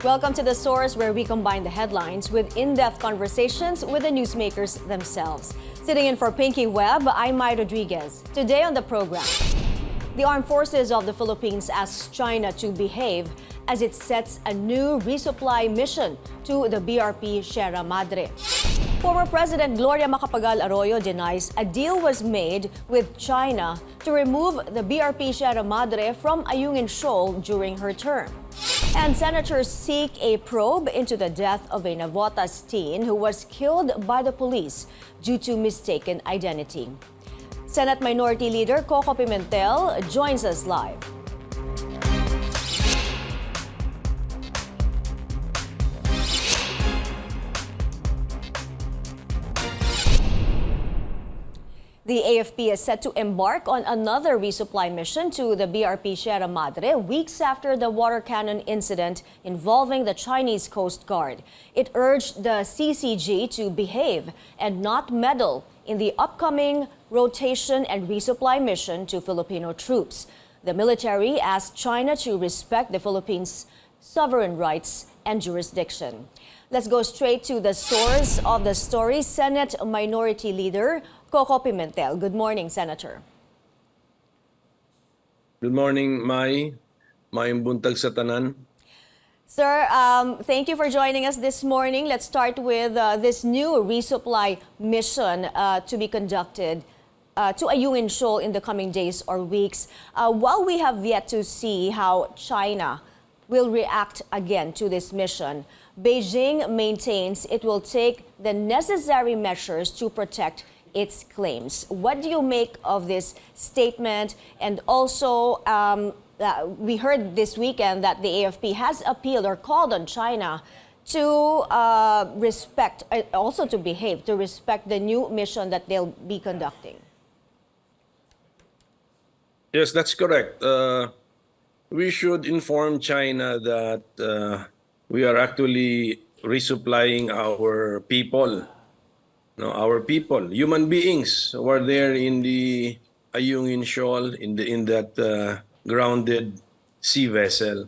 Welcome to The Source, where we combine the headlines with in-depth conversations with the newsmakers themselves. Sitting in for Pinky Webb, I'm Mai Rodriguez. Today on the program, the Armed Forces of the Philippines asks China to behave as it sets a new resupply mission to the BRP Sierra Madre. Former President Gloria Macapagal Arroyo denies a deal was made with China to remove the BRP Sierra Madre from Ayungin Shoal during her term. And senators seek a probe into the death of a Navotas teen who was killed by the police due to mistaken identity. Senate Minority Leader Koko Pimentel joins us live. The AFP is set to embark on another resupply mission to the BRP Sierra Madre weeks after the water cannon incident involving the Chinese Coast Guard. It urged the CCG to behave and not meddle in the upcoming rotation and resupply mission to Filipino troops. The military asked China to respect the Philippines' sovereign rights and jurisdiction. Let's go straight to the source of the story, Senate Minority Leader Koko Pimentel. Good morning, Senator. Good morning, Mai. Mayong buntag sa tanan. Sir, thank you for joining us this morning. Let's start with this new resupply mission to be conducted to Ayungin Shoal in the coming days or weeks. While we have yet to see how China will react again to this mission, Beijing maintains it will take the necessary measures to protect its claims. What do you make of this statement? And also, we heard this weekend that the AFP has appealed or called on China to respect, also to behave, to respect the new mission that they'll be conducting. Yes, that's correct. We should inform China that we are actually resupplying our people. No, our people, human beings who are there in the Ayungin Shoal, in that grounded sea vessel.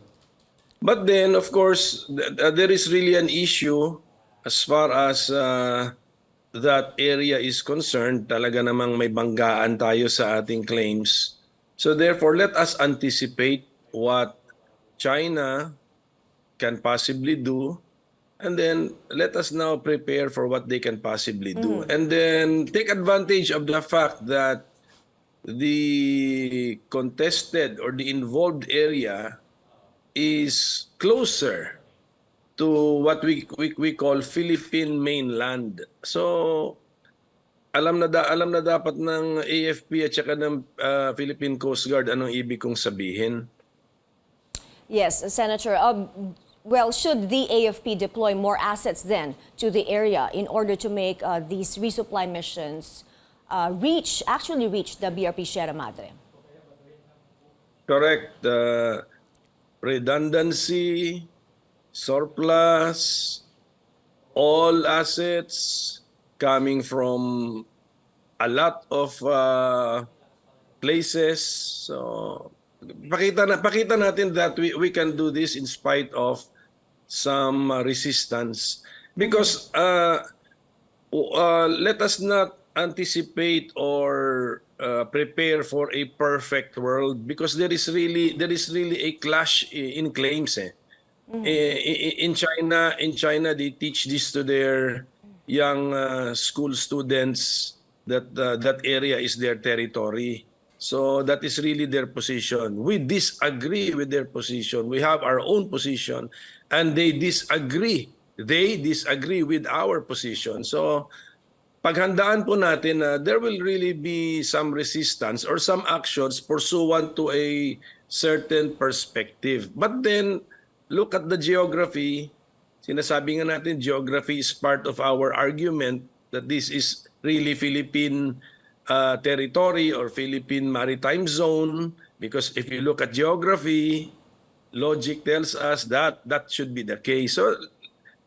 But then, of course, there is really an issue as far as that area is concerned. Talaga namang may banggaan tayo sa ating claims. So therefore, let us anticipate what China can possibly do. And then let us now prepare for what they can possibly do. And then take advantage of the fact that the contested or the involved area is closer to what we call Philippine mainland. So alam na dapat ng AFP at saka ng Philippine Coast Guard anong ibig kong sabihin. Yes, Senator. Well, should the AFP deploy more assets then to the area in order to make these resupply missions actually reach the BRP Sierra Madre? Correct. Redundancy, surplus, all assets coming from a lot of places. So pakita natin that we can do this in spite of some resistance, because let us not anticipate or prepare for a perfect world, because there is really a clash in claims. In China they teach this to their young school students that that area is their territory. So that is really their position. We disagree with their position. We have our own position, and they disagree. They disagree with our position. So paghandaan po natin na there will really be some resistance or some actions pursuant to a certain perspective. But then look at the geography. Sinasabi nga natin geography is part of our argument that this is really Philippine territory or Philippine maritime zone, because if you look at geography, logic tells us that that should be the case. So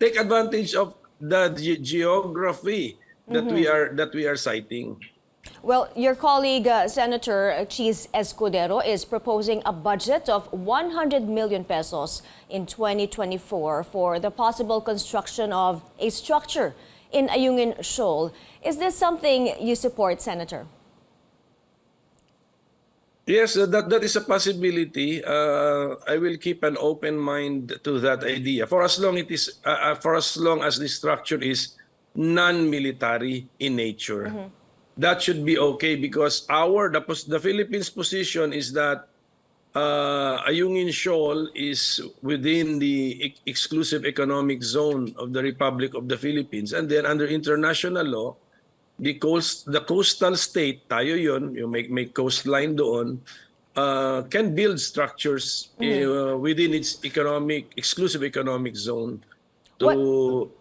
take advantage of the geography that we are citing. Well, your colleague, Senator Cheese Escudero, is proposing a budget of 100 million pesos in 2024 for the possible construction of a structure in Ayungin Shoal. Is this something you support, Senator? Yes, that is a possibility. I will keep an open mind to that idea for as long it is for as long as the structure is non-military in nature. That should be okay because the Philippines position is that Ayungin Shoal is within the exclusive economic zone of the Republic of the Philippines, and then under international law, the coastal state, tayo yun, yung may coastline doon, can build structures within its exclusive economic zone to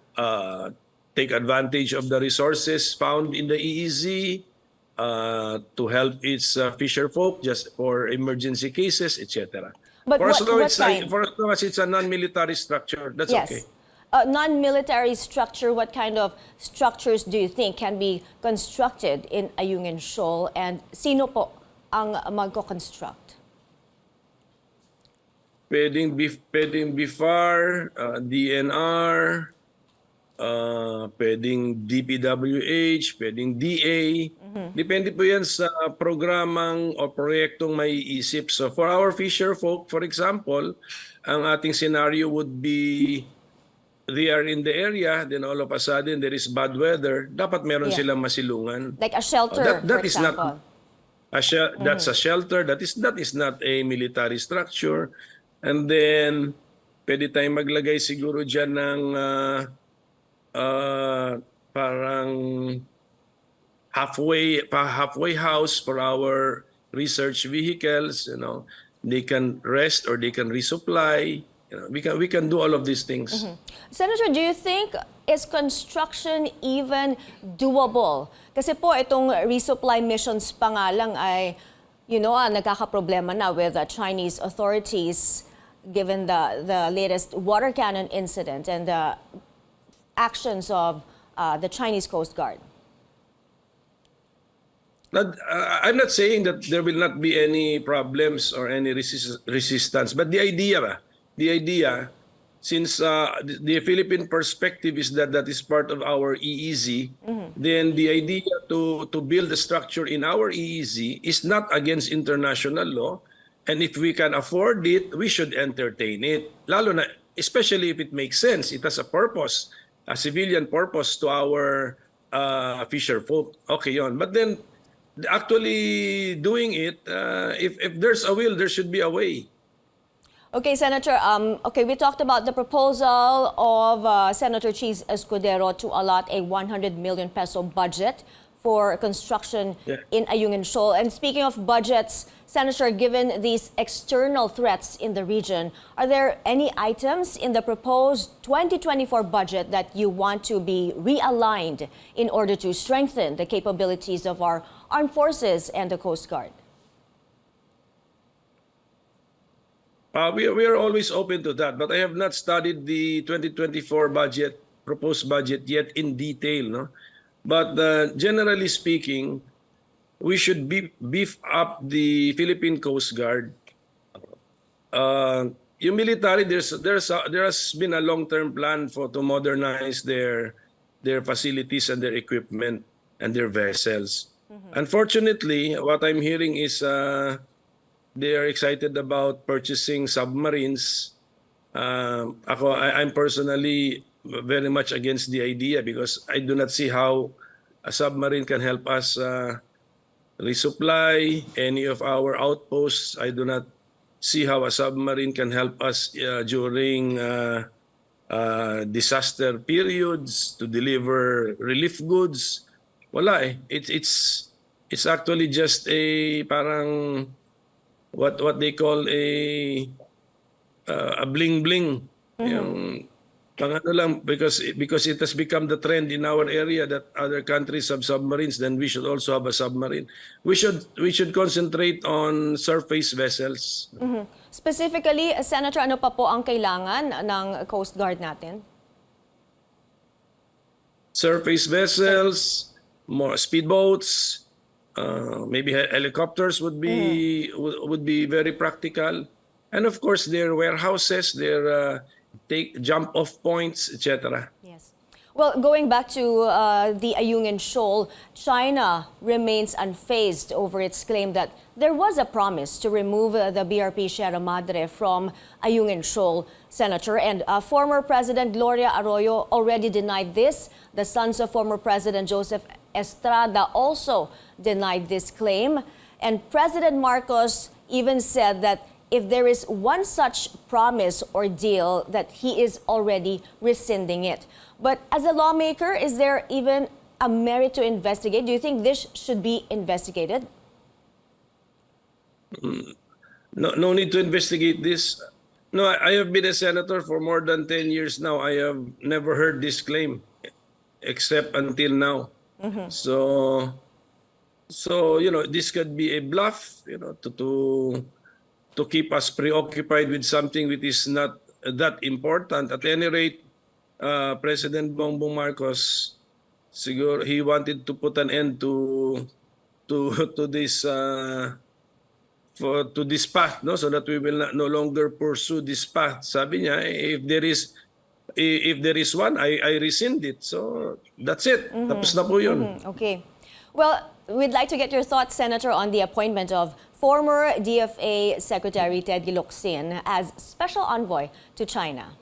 take advantage of the resources found in the EEZ, to help its fisher folk just for emergency cases, etc. But For as long as it's a non-military structure, that's okay. Yes. Non-military structure, what kind of structures do you think can be constructed in Ayungin Shoal, and sino po ang magko-construct? Pwedeng BIFAR, DNR, pwedeng DPWH, pwedeng DA. Depende po yan sa programang o proyektong maiisip. So for our fisher folk, for example, ang ating scenario would be they are in the area, then all of a sudden there is bad weather, dapat meron silang masilungan. Like a shelter, that for is example. That's a shelter. That is not a military structure. And then pwede tayong maglagay siguro diyan ng parang halfway house for our research vehicles. They can rest or they can resupply. We can do all of these things. Senator, do you think is construction even doable? Kasi po itong resupply missions pa nga lang ay, nagkakaproblema na with the Chinese authorities given the latest water cannon incident and the actions of the Chinese Coast Guard. I'm not saying that there will not be any problems or any resistance, but the idea, since the Philippine perspective is that is part of our EEZ, then the idea to build a structure in our EEZ is not against international law, and if we can afford it, we should entertain it. Lalo na, especially if it makes sense, it has a purpose, a civilian purpose to our fisher folk. Okay, yon. But then, actually doing it, if there's a will, there should be a way. Okay, Senator, we talked about the proposal of Senator Cheese Escudero to allot a 100 million peso budget for construction in Ayungin Shoal. And speaking of budgets, Senator, given these external threats in the region, are there any items in the proposed 2024 budget that you want to be realigned in order to strengthen the capabilities of our armed forces and the Coast Guard? We are always open to that, but I have not studied the 2024 proposed budget yet in detail. No? But generally speaking, we should beef up the Philippine Coast Guard. Yung military, there has been a long-term plan to modernize their facilities and their equipment and their vessels. Unfortunately, what I'm hearing is they are excited about purchasing submarines. I'm personally very much against the idea because I do not see how a submarine can help us resupply any of our outposts. I do not see how a submarine can help us during disaster periods to deliver relief goods. Wala eh. It's actually just a parang what they call a bling bling. Yung pangano lang because it has become the trend in our area that other countries have submarines, then we should also have a submarine. We should concentrate on surface vessels. Specifically, Senator, ano pa po ang kailangan ng Coast Guard natin? Surface vessels, more speedboats, Maybe helicopters would be very practical, and of course their warehouses, their take jump off points, etc. Yes. Well, going back to the Ayungin Shoal, China remains unfazed over its claim that there was a promise to remove the BRP Sierra Madre from Ayungin Shoal, Senator. And former President Gloria Arroyo already denied this. The sons of former President Joseph Estrada also denied this claim. And President Marcos even said that if there is one such promise or deal, that he is already rescinding it. But as a lawmaker, is there even a merit to investigate? Do you think this should be investigated? No need to investigate this. No, I have been a senator for more than 10 years now. I have never heard this claim except until now. So this could be a bluff, to keep us preoccupied with something which is not that important. At any rate, President Bongbong Marcos, siguro he wanted to put an end to this to this path, no, so that we will no longer pursue this path. Sabi niya, if there is one, I rescind it. So that's it. Tapos na po yun. Okay. Well, we'd like to get your thoughts, Senator, on the appointment of former DFA Secretary Ted Locsin as special envoy to China.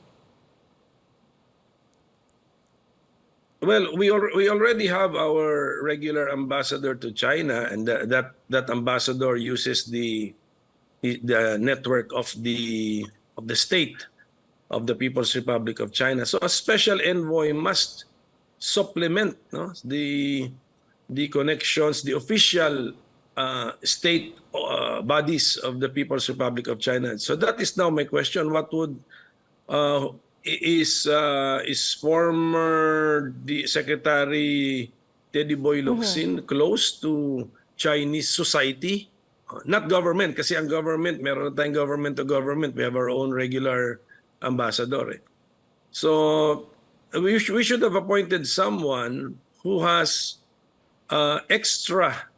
Well, we already have our regular ambassador to China, and that ambassador uses the network of the state of the People's Republic of China. So a special envoy must supplement, no, the connections, the official state bodies of the People's Republic of China. So that is now my question: what would is former Secretary Teddy Boy Locsin close to Chinese society? Not government, kasi ang government, meron na tayong government to government. We have our own regular ambassador. So we should have appointed someone who has extra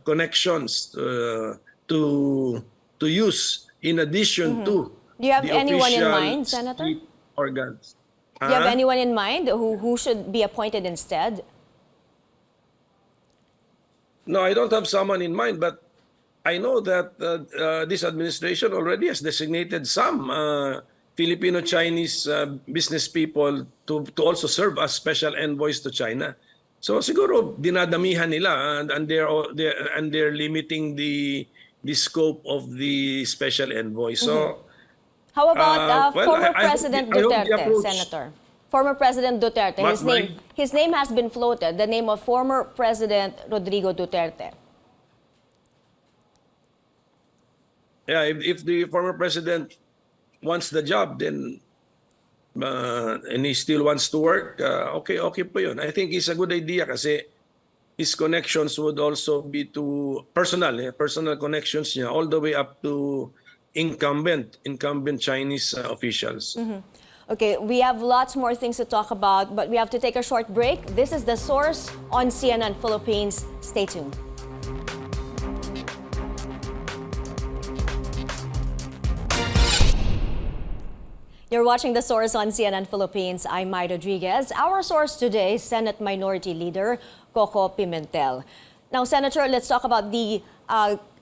connections to use in addition to Do you have the anyone in official mind, Senator? state organs. Do you have anyone in mind who should be appointed instead? No, I don't have someone in mind, but I know that this administration already has designated some Filipino-Chinese business people to also serve as special envoys to China. So siguro dinadamihan nila, and they're limiting the scope of the special envoy. So how about former I President hope the Duterte, approach- Senator? Former President Duterte, his name has been floated, the name of former President Rodrigo Duterte. Yeah, if the former president wants the job, then and he still wants to work, okay po yun. I think it's a good idea kasi his connections would also be to personal connections niya all the way up to incumbent Chinese officials. Okay, we have lots more things to talk about, but we have to take a short break. This is The Source on CNN Philippines. Stay tuned. You're watching The Source on CNN Philippines. I'm Mai Rodriguez. Our source today, Senate Minority Leader Koko Pimentel. Now, Senator, let's talk about the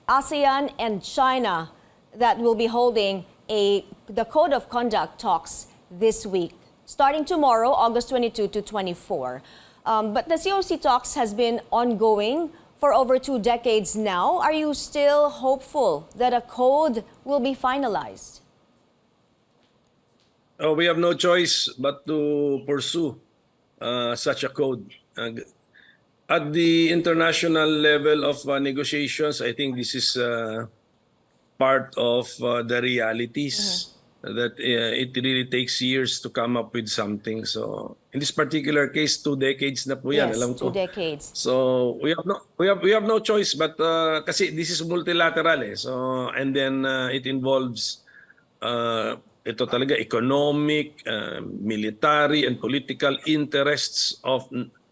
ASEAN and China that will be holding the Code of Conduct talks this week, starting tomorrow, August 22 to 24. But the COC talks has been ongoing for over 2 decades now. Are you still hopeful that a code will be finalized? We have no choice but to pursue such a code. At the international level of negotiations, I think this is part of the realities that it really takes years to come up with something. So in this particular case, 2 decades na po yan, Yes, alam ko. 2 decades. So we have no choice but kasi this is multilateral So and then it involves ito talaga economic, military and political interests of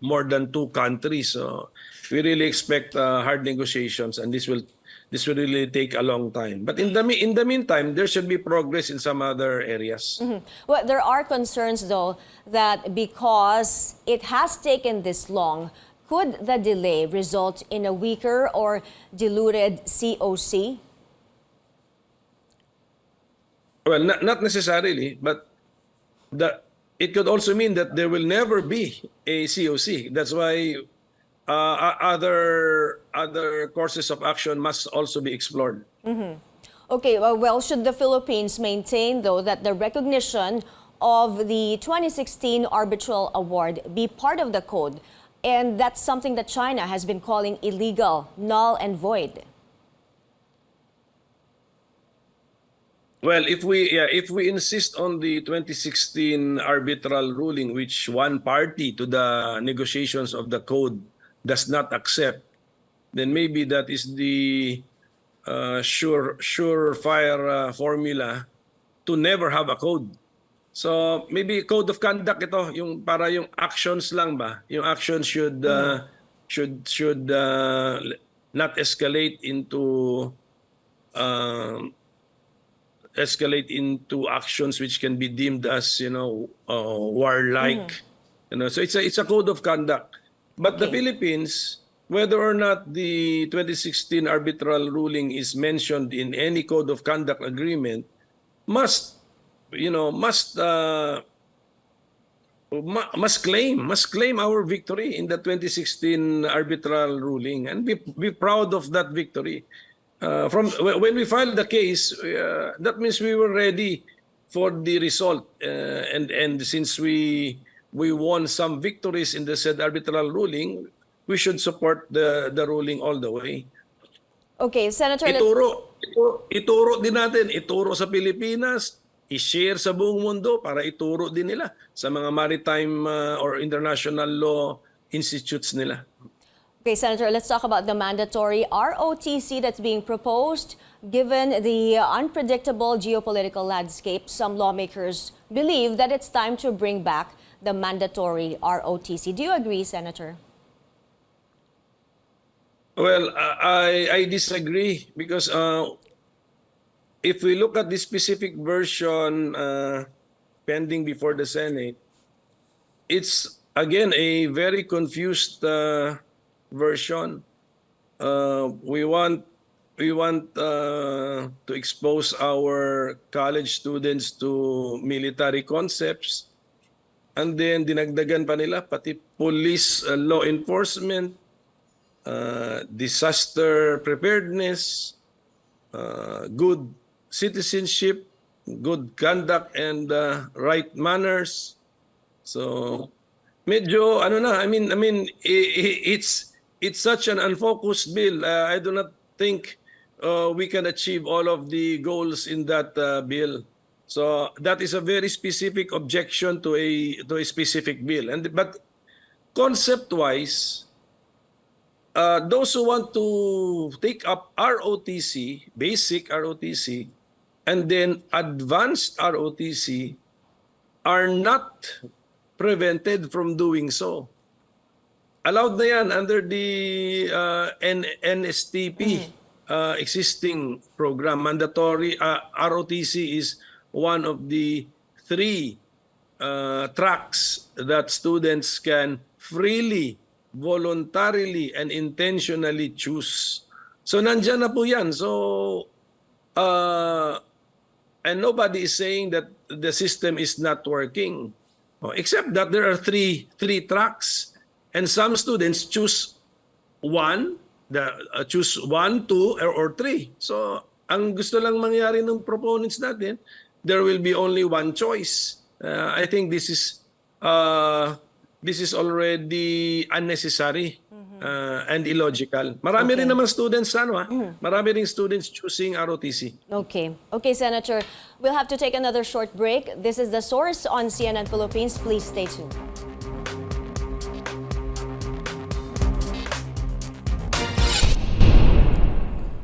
more than two countries. So we really expect hard negotiations, and this will really take a long time. But in the meantime, there should be progress in some other areas. Well, there are concerns, though, that because it has taken this long, could the delay result in a weaker or diluted COC? Well, not necessarily, but it could also mean that there will never be a COC. That's why other courses of action must also be explored. Okay, well, should the Philippines maintain, though, that the recognition of the 2016 Arbitral Award be part of the code? And that's something that China has been calling illegal, null and void. Well, if we insist on the 2016 arbitral ruling, which one party to the negotiations of the code does not accept, then maybe that is the surefire formula to never have a code. So maybe code of conduct ito, yung para yung actions lang ba? Yung actions should not escalate into actions which can be deemed as warlike. So it's a code of conduct. But the Philippines, whether or not the 2016 arbitral ruling is mentioned in any code of conduct agreement, must claim our victory in the 2016 arbitral ruling and be proud of that victory. From when we filed the case, that means we were ready for the result, and since we won some victories in the said arbitral ruling, we should support the ruling all the way. Okay, Senator. Ituro din natin, ituro sa Pilipinas, i-share sa buong mundo para ituro din nila sa mga maritime or international law institutes nila. Okay, Senator, let's talk about the mandatory ROTC that's being proposed. Given the unpredictable geopolitical landscape, some lawmakers believe that it's time to bring back the mandatory ROTC. Do you agree, Senator? Well, I disagree because if we look at the specific version pending before the Senate, it's again a very confused version. We want to expose our college students to military concepts, and then dinagdagan pa nila pati police law enforcement, disaster preparedness, good citizenship, good conduct, and right manners. So medyo I mean it's such an unfocused bill. I do not think we can achieve all of the goals in that bill. So that is a very specific objection to a specific bill. But concept-wise, those who want to take up ROTC, basic ROTC, and then advanced ROTC are not prevented from doing so. Allowed na yan under the NSTP existing program. Mandatory ROTC is one of the three tracks that students can freely, voluntarily, and intentionally choose. So nandyan na po yan. So, and nobody is saying that the system is not working. Except that there are three tracks. And some students choose one, two, or three. So, ang gusto lang mangyari ng proponents natin, there will be only one choice. I think this is already unnecessary and illogical. Marami rin naman students marami rin students choosing ROTC. Okay, Senator. We'll have to take another short break. This is The Source on CNN Philippines. Please stay tuned.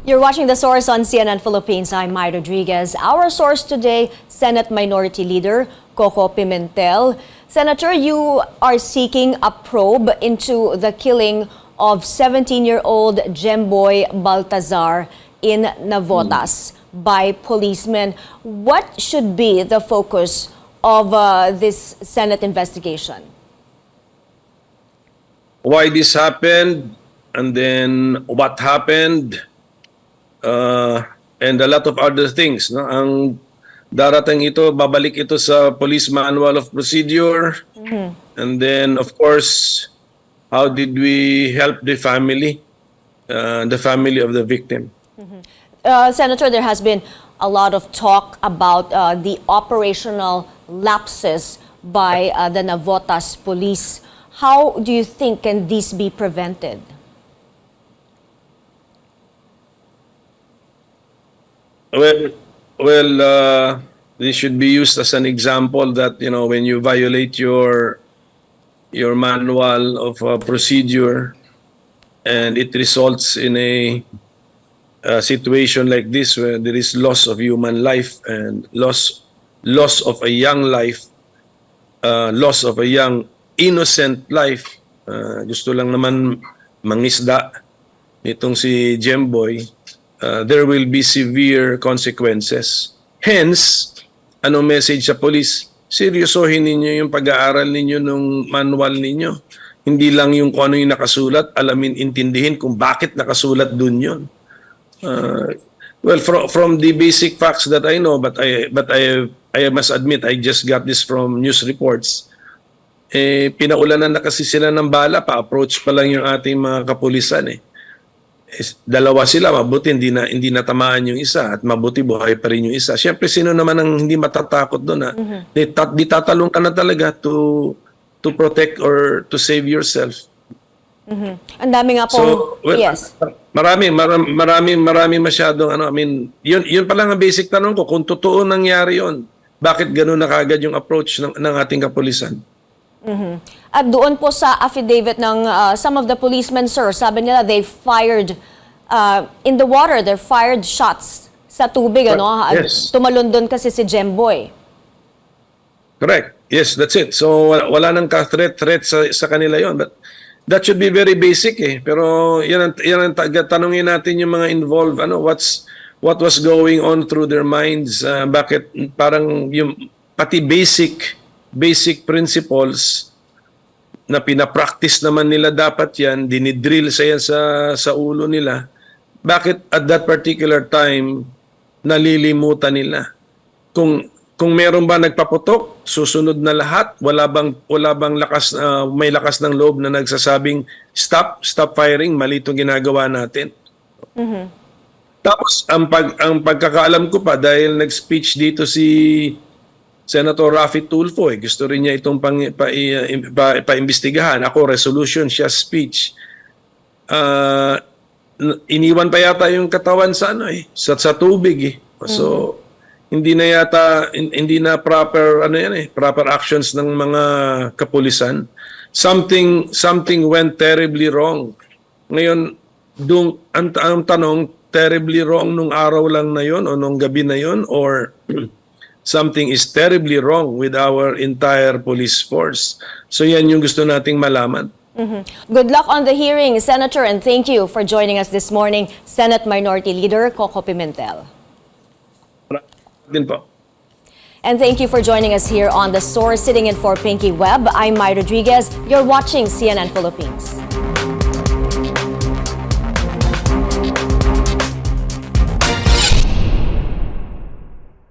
You're watching The Source on CNN Philippines. I'm Maya Rodriguez. Our source today, Senate Minority Leader Koko Pimentel, Senator, you are seeking a probe into the killing of 17-year-old Jemboy Baltazar in Navotas by policemen. What should be the focus of this Senate investigation? Why this happened, and then what happened, and a lot of other things. No? Ang darating ito, babalik ito sa Police Manual of Procedure. And then, of course, how did we help the family of the victim? Senator, there has been a lot of talk about the operational lapses by the Navotas police. How do you think can these be prevented? Well, this should be used as an example that, you know, when you violate your manual of procedure and it results in a situation like this where there is loss of human life and loss of a young life, loss of a young innocent life. Gusto lang naman mangisda nitong si Jemboy. There will be severe consequences. Hence, anong message sa police? Seryosohin ninyo yung pag-aaral ninyo ng manual ninyo. Hindi lang yung kung ano yung nakasulat, alamin, intindihin kung bakit nakasulat dun yun. Well, from the basic facts that I know, but I must admit, I just got this from news reports. Pinaulanan na kasi sila ng bala, pa-approach pa lang yung ating mga kapulisan eh. Dalawa sila, mabuti hindi na tamaan yung isa at mabuti buhay pa rin yung isa. Siyempre, sino naman ang hindi matatakot doon? Di tatalong ka na talaga to protect or to save yourself. Ang dami nga po. So, well, yes. Marami masyadong I mean, yun pa lang ang basic tanong ko, kung totoo nangyari yun, bakit gano'n na kagad yung approach ng ating kapulisan? At doon po sa affidavit ng some of the policemen, sir, sabi nila they fired in the water, they fired shots sa tubig, ano? Yes. Tumalon doon kasi si Jemboy. Correct. Yes, that's it. So wala nang threat sa kanila yon. But that should be very basic eh. Pero yan ang tanungin natin yung mga involved, what was going on through their minds, bakit parang yung pati basic principles na pinapractice naman nila dapat yan, dinidrill sa ulo nila. Bakit at that particular time nalilimutan nila? Kung meron ba nagpaputok, susunod na lahat, wala bang may lakas ng loob na nagsasabing stop firing, mali itong ginagawa natin. Tapos ang pagkakaalam ko pa, dahil nag-speech dito si Senator Rafi Tulfo, gusto rin niya itong paimbestigahan. Ako, resolution, siya speech. Iniwan pa yata yung katawan sa sa tubig eh. So hindi na proper proper actions ng mga kapulisan. Something went terribly wrong. Ngayon, ang tanong, terribly wrong nung araw lang na yon o nung gabi na yon, or something is terribly wrong with our entire police force. So yan yung gusto nating malaman. Good luck on the hearing, Senator, and thank you for joining us this morning, Senate Minority Leader Koko Pimentel. Din po. And thank you for joining us here on The Source. Sitting in for Pinky Webb, I'm Mai Rodriguez. You're watching CNN Philippines.